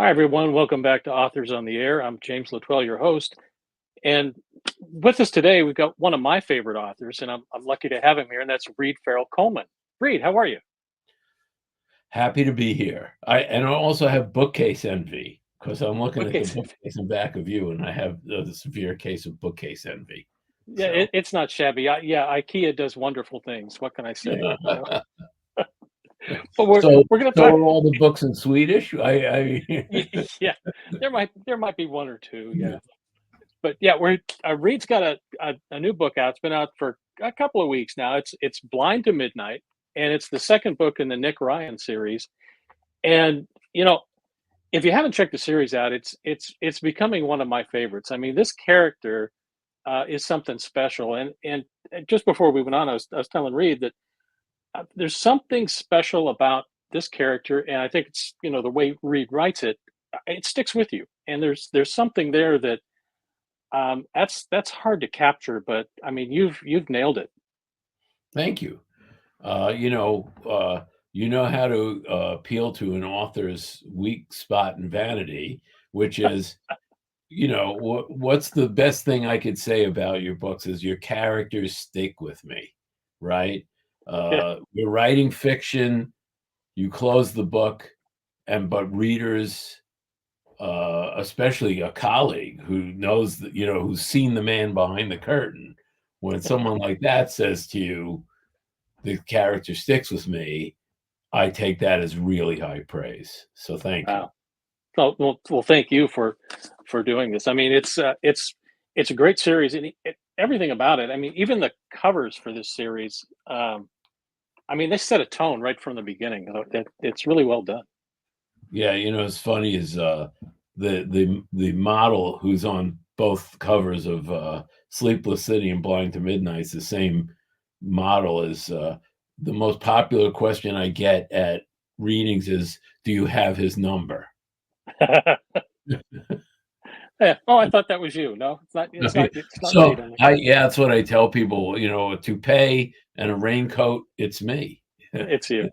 Hi, everyone. Welcome back to Authors on the Air. I'm James Latwell, your host. And with us today, we've got one of my favorite authors, and I'm lucky to have him here, and that's Reed Farrell Coleman. Reed, how are you? Happy to be here. I also have bookcase envy because I'm looking at Okay. the bookcase in back of you, and I have the severe case of bookcase envy. Yeah, So, it's not shabby. Yeah, IKEA does wonderful things. What can I say? But we're so, we're going to so talk. are all the books in Swedish? Yeah, there might be one or two. Yeah, but yeah, we're Reed's got a new book out. It's been out for a couple of weeks now. It's Blind to Midnight, and it's the second book in the Nick Ryan series. And you know, if you haven't checked the series out, it's becoming one of my favorites. I mean, this character is something special. And just before we went on, I was telling Reed that there's something special about this character, and I think it's the way Reed writes it, it sticks with you. And there's something there that that's hard to capture. But I mean, you've nailed it. Thank you. Uh, you know, uh, you know how to appeal to an author's weak spot and vanity, which is what's the best thing I could say about your books is your characters stick with me, right? Yeah, You're writing fiction, you close the book, but readers, especially a colleague who knows that, who's seen the man behind the curtain, when someone like that says to you, the character sticks with me, I take that as really high praise. So thank you. wow. Well, thank you for doing this. I mean, it's a great series, and everything about it. I mean, even the covers for this series. I mean, they set a tone right from the beginning. It's really well done. Yeah, it's funny is the model who's on both covers of Sleepless City and Blind to Midnight is the same model as the most popular question I get at readings is, "Do you have his number?" Yeah. Oh, I thought that was you. No, it's not. It's not. It's not So Reed on the I cover. yeah, that's what I tell people. A toupee and a raincoat, it's me. It's you.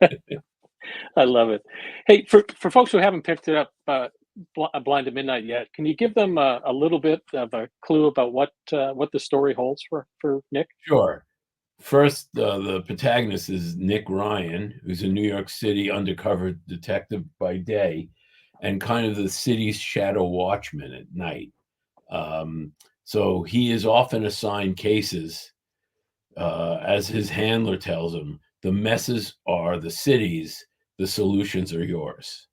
I love it. Hey, for folks who haven't picked it up, Blind to Midnight yet, can you give them a little bit of a clue about what the story holds for Nick? Sure. First, the protagonist is Nick Ryan, who's a New York City undercover detective by day and kind of the city's shadow watchman at night. So he is often assigned cases, as his handler tells him, the messes are the city's, the solutions are yours.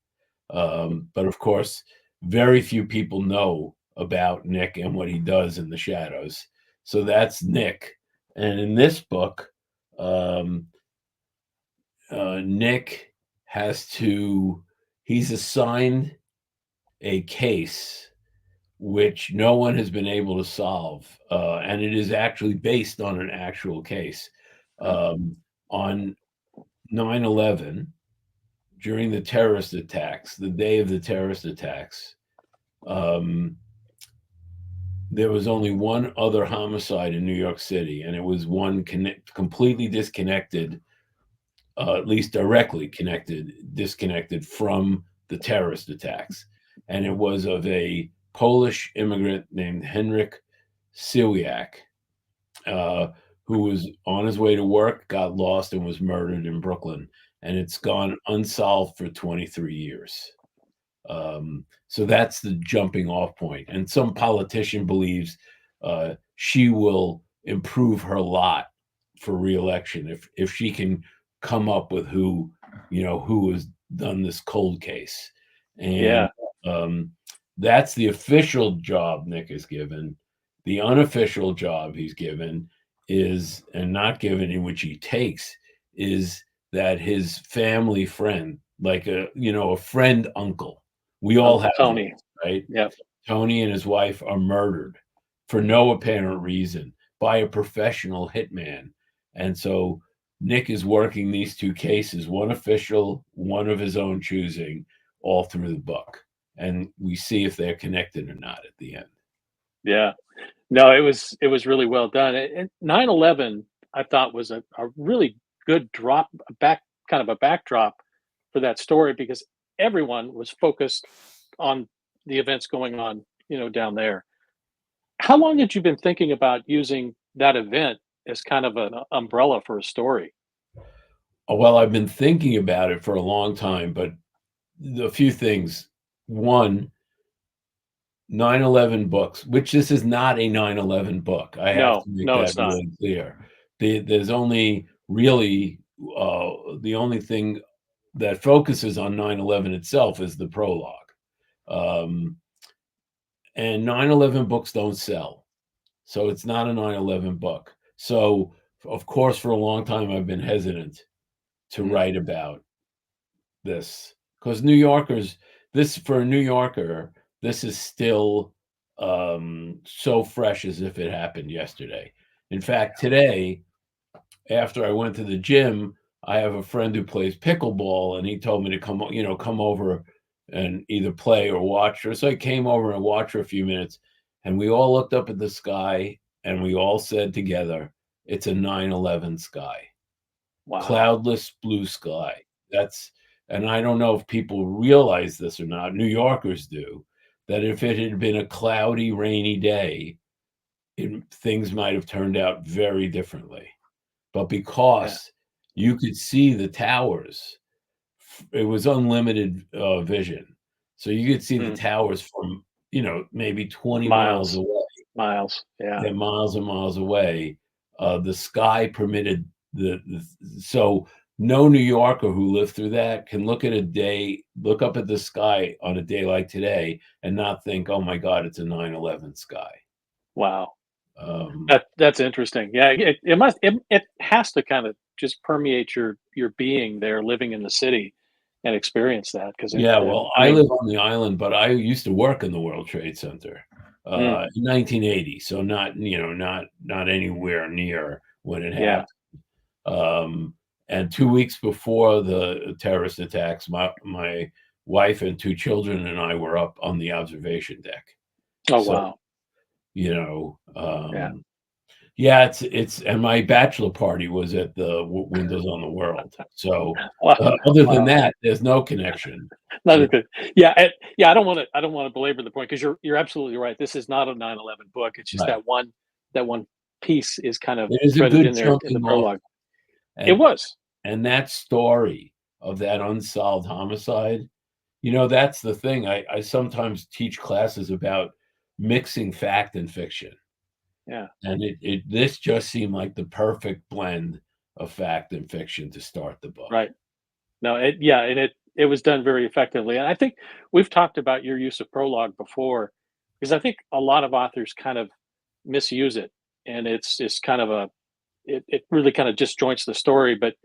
But of course, very few people know about Nick and what he does in the shadows. So that's Nick. And in this book, um, Nick he's assigned a case which no one has been able to solve. And it is actually based on an actual case. Oh, On 9/11, during the terrorist attacks, the day of the terrorist attacks, um, there was only one other homicide in New York City, and it was one completely disconnected, at least directly disconnected from the terrorist attacks. And it was of a Polish immigrant named Henryk Sywiak, uh, who was on his way to work, got lost, and was murdered in Brooklyn. And it's gone unsolved for 23 years. So that's the jumping off point. And some politician believes she will improve her lot for reelection if she can come up with who has done this cold case. And yeah, that's the official job Nick is given. The unofficial job he's given is, and not given, in which he takes, is that his family friend, like a friend uncle, we all Uncle have these, Tony. right? Yeah, Tony and his wife are murdered for no apparent reason by a professional hitman. And so Nick is working these two cases, one official, one of his own choosing, all through the book. And we see if they're connected or not at the end. yeah. No, it was really well done. And 9/11, I thought was a really good drop back, kind of a backdrop for that story because everyone was focused on the events going on, down there. How long had you been thinking about using that event as kind of an umbrella for a story? Well, I've been thinking about it for a long time, but a few things. One, 9/11 books, which this is not a 9/11 book. I have to No, make no, that it's not. really clear. There's only really, the only thing that focuses on 9/11 itself is the prologue. Um, and 9/11 books don't sell. So it's not a 9/11 book. So, of course, for a long time, I've been hesitant to Mm, write about this because New Yorkers, this for a New Yorker, this is still so fresh as if it happened yesterday. In fact, today, after I went to the gym, I have a friend who plays pickleball, and he told me to come over and either play or watch her. So I came over and watched for a few minutes, and we all looked up at the sky, and we all said together, "It's a 9/11 sky." wow. Cloudless blue sky. That's and I don't know if people realize this or not, New Yorkers do, that if it had been a cloudy, rainy day, things might have turned out very differently. But Yeah. because you could see the towers, it was unlimited, vision. So you could see the Mm, towers from, maybe 20 miles miles, away. miles. Yeah. They're miles and miles away. The sky permitted so no New Yorker who lived through that can look up at the sky on a day like today and not think, "Oh my God, it's a 9/11 sky." Wow. Um, That's interesting. Yeah, it has to kind of just permeate your being there, living in the city, and experience that because yeah, well, I I mean, live on the island, but I used to work in the World Trade Center, mm, in 1980, so not anywhere near when it yeah. happened. Um, and 2 weeks before the terrorist attacks, my wife and 2 children and I were up on the observation deck. Oh So, wow. you know, Yeah. yeah, it's and my bachelor party was at the Windows on the World. So, Wow. other than Wow. that, there's no connection Not a to good. Yeah. Yeah. I don't want to belabor the point because you're absolutely right. This is not a 9/11 book. It's just right. that one piece is kind of It is a threaded good in there in the jumping off, prologue. It and was. that story of that unsolved homicide, that's the thing. I sometimes teach classes about mixing fact and fiction. Yeah. And this just seemed like the perfect blend of fact and fiction to start the book. Right. No, yeah, and it was done very effectively, and I think we've talked about your use of prologue before, because I think a lot of authors kind of misuse it, and it's just kind of it really kind of disjoints the story, but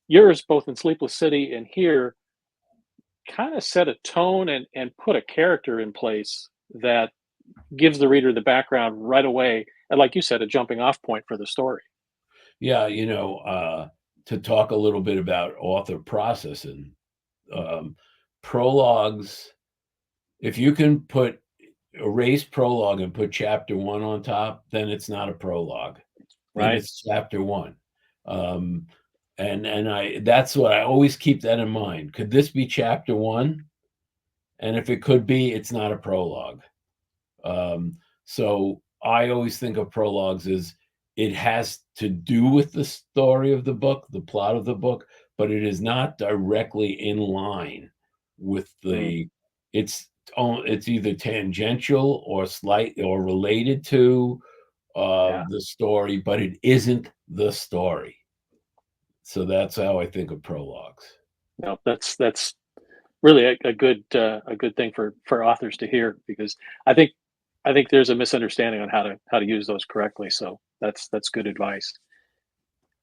yours, both in Sleepless City and here, kinda set a tone and put a character in place that gives the reader the background right away, and like you said, a jumping off point for the story. Yeah, to talk a little bit about author process and um, prologues, if you can erase prologue and put chapter one on top, then it's not a prologue. Then Right? it's chapter one. Um, and that's what I always keep that in mind. Could this be chapter one? And if it could be, it's not a prologue. So I always think of prologues as it has to do with the story of the book, the plot of the book, but it is not directly in line with Mm, it's either tangential or slight or related to yeah. the story, but it isn't the story. So that's how I think of prologues. No, that's really a good thing for authors to hear because I think I think there's a misunderstanding on how to use those correctly. So that's good advice.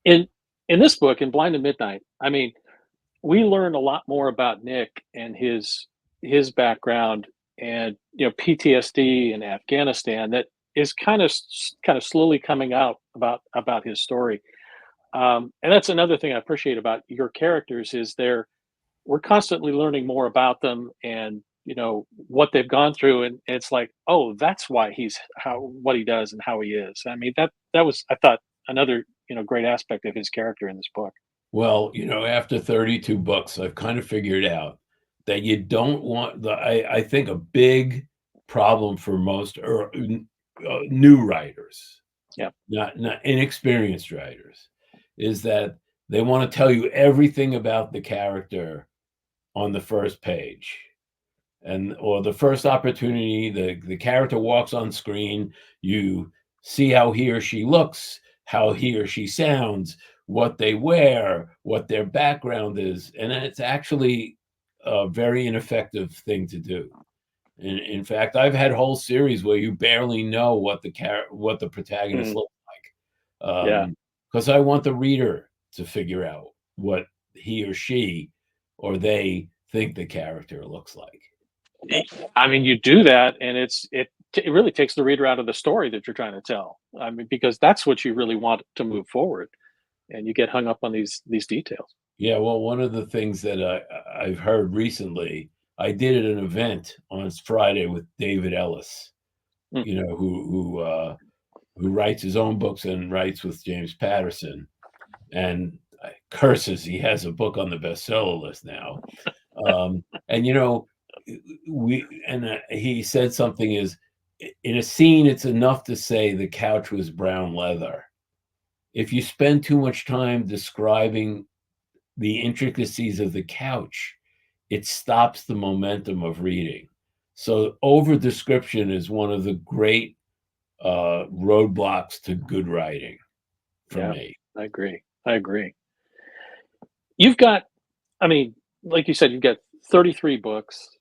In in this book, in Blind to Midnight, I mean, we learn a lot more about Nick and his background and PTSD in Afghanistan that is kind of slowly coming out about his story. And that's another thing I appreciate about your characters is we're constantly learning more about them and what they've gone through and it's like, oh, that's why he's how what he does and how he is. I mean, that was, I thought, another great aspect of his character in this book. Well, after 32 books, I've kind of figured out that you don't want I think a big problem for most new writers, Yeah. not inexperienced writers, is that they want to tell you everything about the character on the first page, and or the first opportunity the character walks on screen, you see how he or she looks, how he or she sounds, what they wear, what their background is, and it's actually a very ineffective thing to do. In fact, I've had whole series where you barely know what the protagonist Mm, looks like, yeah. because I want the reader to figure out what he or she or they think the character looks like. I mean, you do that, and it really takes the reader out of the story that you're trying to tell. I mean, because that's what you really want to move forward, and you get hung up on these details. Yeah, well, one of the things that I've heard recently, I did at an event on Friday with David Ellis, Mm, who writes his own books and writes with James Patterson, and curses he has a book on the bestseller list now. And he said something is in a scene, it's enough to say the couch was brown leather. If you spend too much time describing the intricacies of the couch, it stops the momentum of reading. So over description is one of the great roadblocks to good writing for yeah, me. I agree. I agree. You've got, I mean, like you said, you've got 33 books.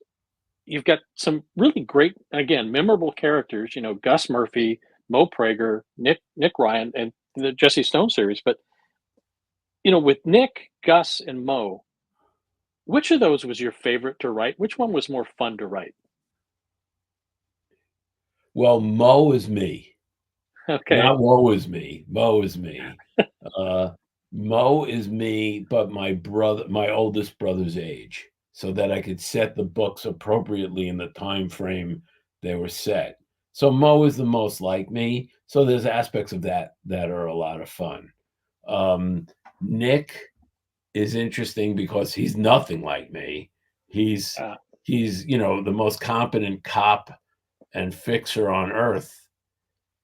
You've got some really great, again, memorable characters. You know, Gus Murphy, Mo Prager, Nick Ryan, and the Jesse Stone series. But with Nick, Gus, and Mo, which of those was your favorite to write? Which one was more fun to write? Well, Mo is me. Okay. Not woe is me. Mo is me. Uh, Mo is me, but my oldest brother's age, so that I could set the books appropriately in the time frame they were set. So Mo is the most like me. So there's aspects of that are a lot of fun. Um, Nick is interesting because he's nothing like me. He's Uh, he's the most competent cop and fixer on earth.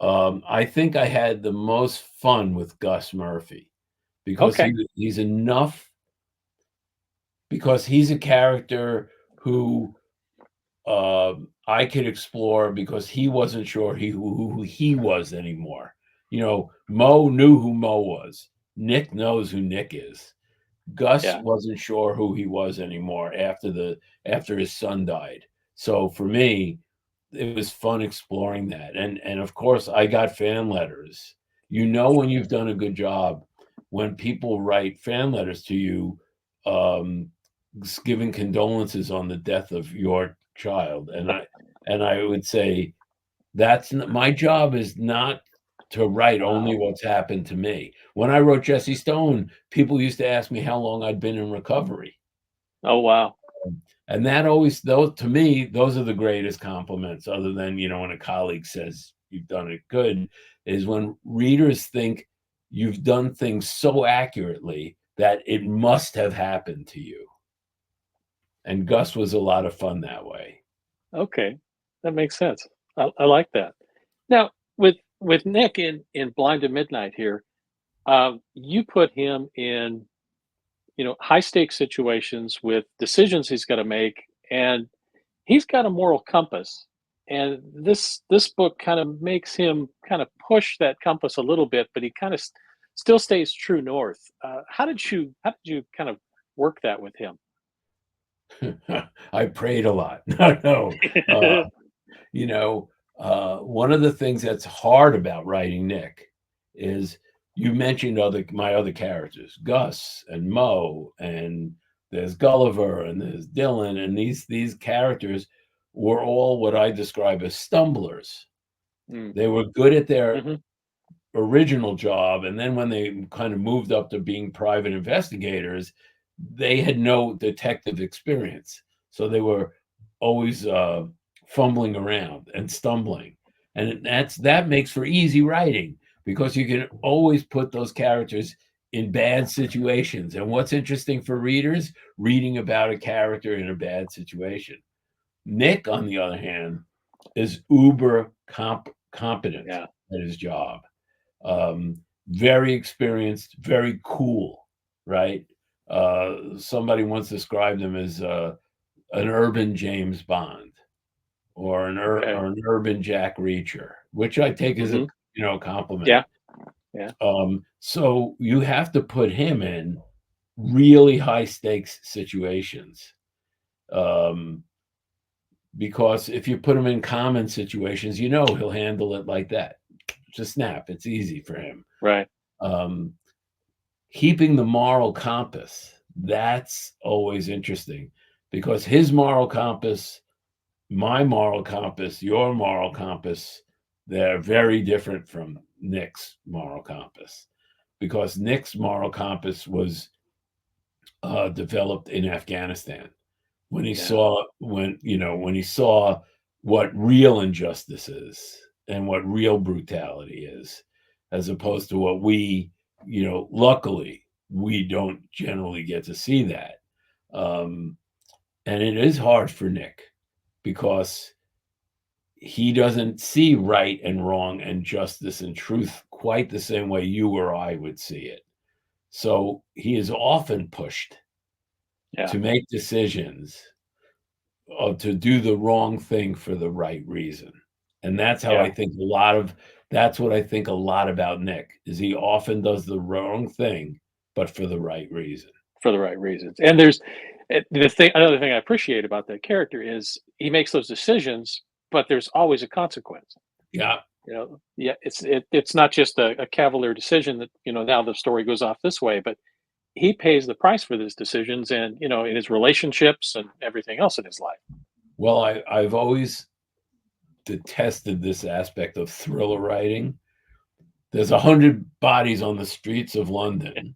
I think I had the most fun with Gus Murphy because okay. he's a character who I could explore because he wasn't sure who he was anymore. Mo knew who Mo was. Nick knows who Nick is. Gus Yeah. wasn't sure who he was anymore after his son died. So for me, it was fun exploring that. And of course, I got fan letters. When you've done a good job when people write fan letters to you, um, giving condolences on the death of your child. And I would say my job is not to write only Wow. what's happened to me. When I wrote Jesse Stone, people used to ask me how long I'd been in recovery. Oh, wow. And that always, those to me, those are the greatest compliments, other than, when a colleague says you've done it good, is when readers think you've done things so accurately that it must have happened to you. And Gus was a lot of fun that way. Okay. That makes sense. I like that. Now, with Nick in Blind to Midnight here, you put him in, high stakes situations with decisions he's got to make, and he's got a moral compass. And this book kind of makes him kind of push that compass a little bit, but he kind of still stays true north. How did you kind of work that with him? I prayed a lot. No. Uh, you know, one of the things that's hard about writing Nick is you mentioned my other characters, Gus and Mo, and there's Gulliver and there's Dylan, and these characters were all what I describe as stumblers. Mm, They were good at their mhm. original job, and then when they kind of moved up to being private investigators, they had no detective experience, so they were always fumbling around and stumbling, and that makes for easy writing because you can always put those characters in bad situations. And what's interesting for readers, reading about a character in a bad situation. Nick, on the other hand, is uber competent Yeah. at his job. Very experienced, very cool, right? Somebody once described him as an urban James Bond or Okay. an urban Jack Reacher, which I take as a Hmm. compliment. Yeah. Yeah. So you have to put him in really high stakes situations. Um, because if you put him in common situations, he'll handle it like that. Just snap. It's easy for him. Right. Um, Keeping the moral compass, that's always interesting because his moral compass, my moral compass, your moral compass, they're very different from Nick's moral compass because Nick's moral compass was developed in Afghanistan when he Yeah. saw when he saw what real injustice is and what real brutality is, as opposed to what we, luckily we don't generally get to see that. Um, and it is hard for Nick because he doesn't see right and wrong and justice and truth quite the same way you or I would see it. So he is often pushed Yeah. to make decisions to do the wrong thing for the right reason. And that's how I Yeah. think that's what I think a lot about Nick is he often does the wrong thing, but for the right reason. For the right reasons. And there's the thing. Another thing I appreciate about that character is he makes those decisions, but there's always a consequence. Yeah. Yeah, it's not just a cavalier decision that now the story goes off this way, but he pays the price for these decisions, and in his relationships and everything else in his life. Well, I've always detested this aspect of thriller writing. There's 100 bodies on the streets of London,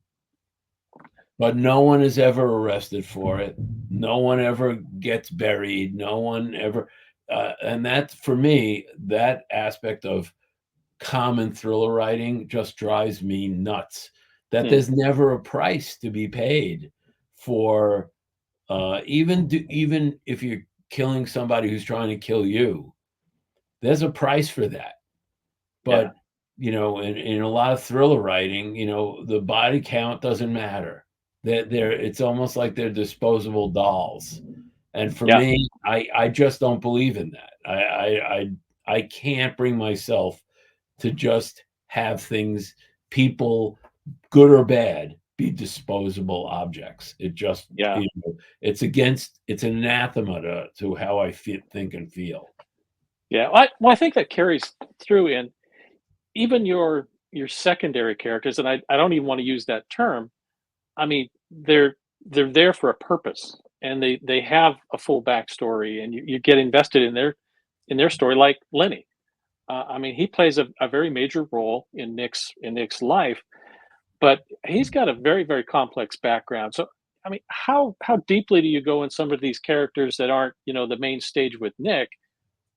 but no one is ever arrested for it. No one ever gets buried. No one ever, and that for me, that aspect of common thriller writing just drives me nuts. That Hmm. there's never a price to be paid for, even if you're killing somebody who's trying to kill you, there's a price for that. Yeah. But in a lot of thriller writing, the body count doesn't matter. They're it's almost like they're disposable dolls. And for Yeah. me, I just don't believe in that. I can't bring myself to just have things, people, good or bad, be disposable objects. It just, Yeah. it's anathema to how I think and feel. Yeah. Well, I think that carries through in even your secondary characters, and I don't even want to use that term. I mean, they're there for a purpose, and they have a full backstory, and you get invested in their story, like Lenny. I mean, he plays a very major role in Nick's life, but he's got a very, very complex background. So, I mean, how deeply do you go in some of these characters that aren't the main stage with Nick,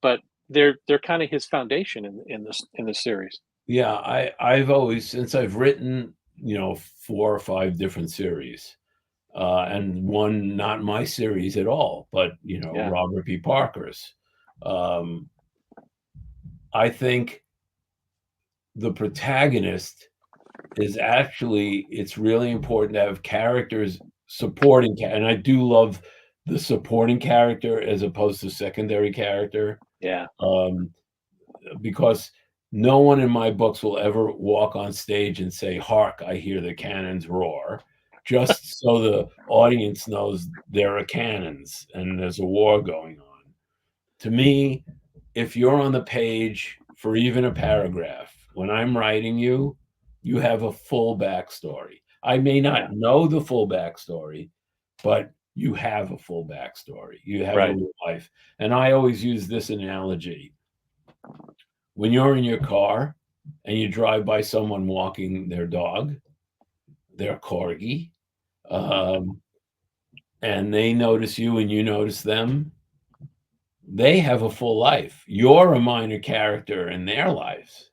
but they're kind of his foundation in this series? Yeah, I've always, since I've written, 4 or 5 different series, and one not my series at all, but Yeah. Robert P. Parker's. Um, I think the protagonist is actually, it's really important to have characters and I do love the supporting character as opposed to secondary character. Yeah. Um, because no one in my books will ever walk on stage and say, "Hark, I hear the cannons roar," just so the audience knows there are cannons and there's a war going on. To me, if you're on the page for even a paragraph, when I'm writing you, you have a full backstory. I may Yeah. not know the full backstory, but you have a full backstory. You have a Right. real life. And I always use this analogy. When you're in your car and you drive by someone walking their dog, their corgi, um, and they notice you and you notice them, they have a full life. You're a minor character in their lives.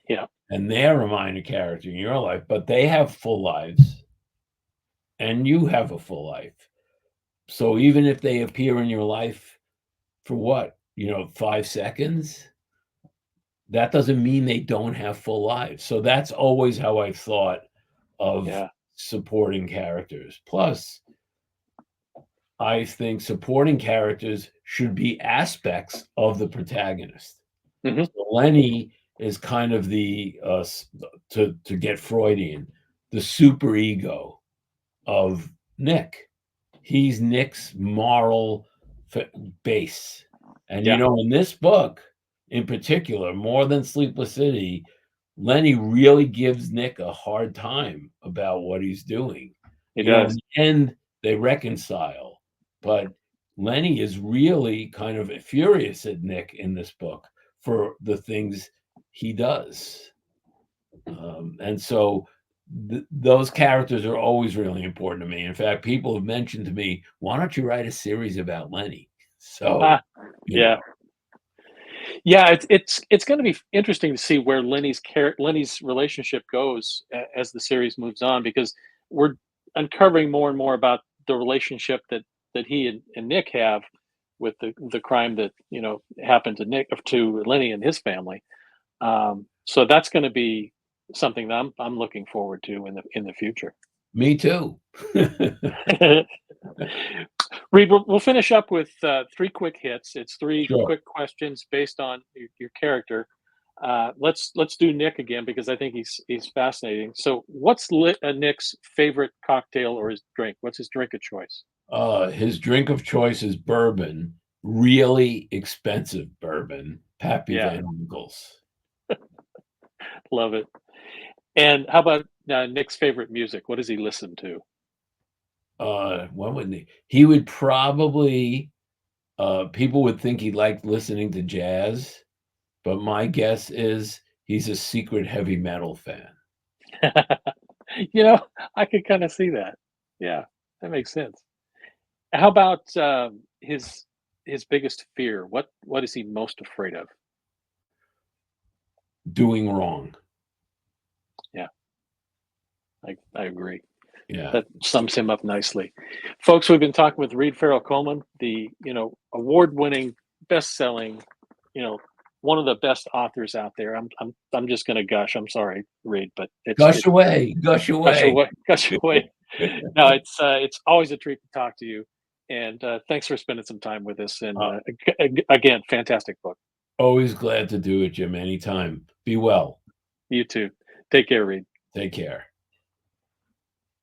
Yeah. and they're a minor character in your life, but they have full lives, and you have a full life. So even if they appear in your life for what, 5 seconds, that doesn't mean they don't have full lives. So that's always how I've thought of Yeah. supporting characters. Plus, I think supporting characters should be aspects of the protagonist. Hmm. So Lenny is kind of the to get Freudian, the super ego of Nick. He's Nick's moral base. And Yeah. in this book in particular, more than Sleepless City, Lenny really gives Nick a hard time about what he's doing. He In does. the end, they reconcile, but Lenny is really kind of furious at Nick in this book for the things he does. And so those characters are always really important to me. In fact, people have mentioned to me, why don't you write a series about Lenny? So, Ah, yeah. Yeah, it's going to be interesting to see where Lenny's relationship goes as the series moves on, because we're uncovering more and more about the relationship that he and Nick have with the crime that happened to Lenny and his family. So that's going to be something that I'm looking forward to in the future. me too. Reed, we'll finish up with three quick hits. It's three Sure. quick questions based on your character. Let's do Nick again, because I think he's fascinating. So, what's Nick's favorite cocktail or his drink? What's his drink of choice? His drink of choice is bourbon, really expensive bourbon, Pappy Yeah, Van Winkle's. love it. And how about Nick's favorite music? What does he listen to? What would he would probably people would think he liked listening to jazz, but my guess is he's a secret heavy metal fan. you know, I could kind of see that. Yeah, that makes sense. How about his biggest fear? What is he most afraid of? Doing wrong. Yeah, I agree. Yeah. That sums him up nicely. Folks, we've been talking with Reed Farrell Coleman, the award-winning, best-selling, you know, one of the best authors out there. I'm just going to gush. I'm sorry, Reed, but Gush away, gush gush away. away, gush away. No, it's always a treat to talk to you, and thanks for spending some time with us. And Uh, again, fantastic book. Always glad to do it, Jim, anytime. Be well. You too. Take care, Reed. Take care.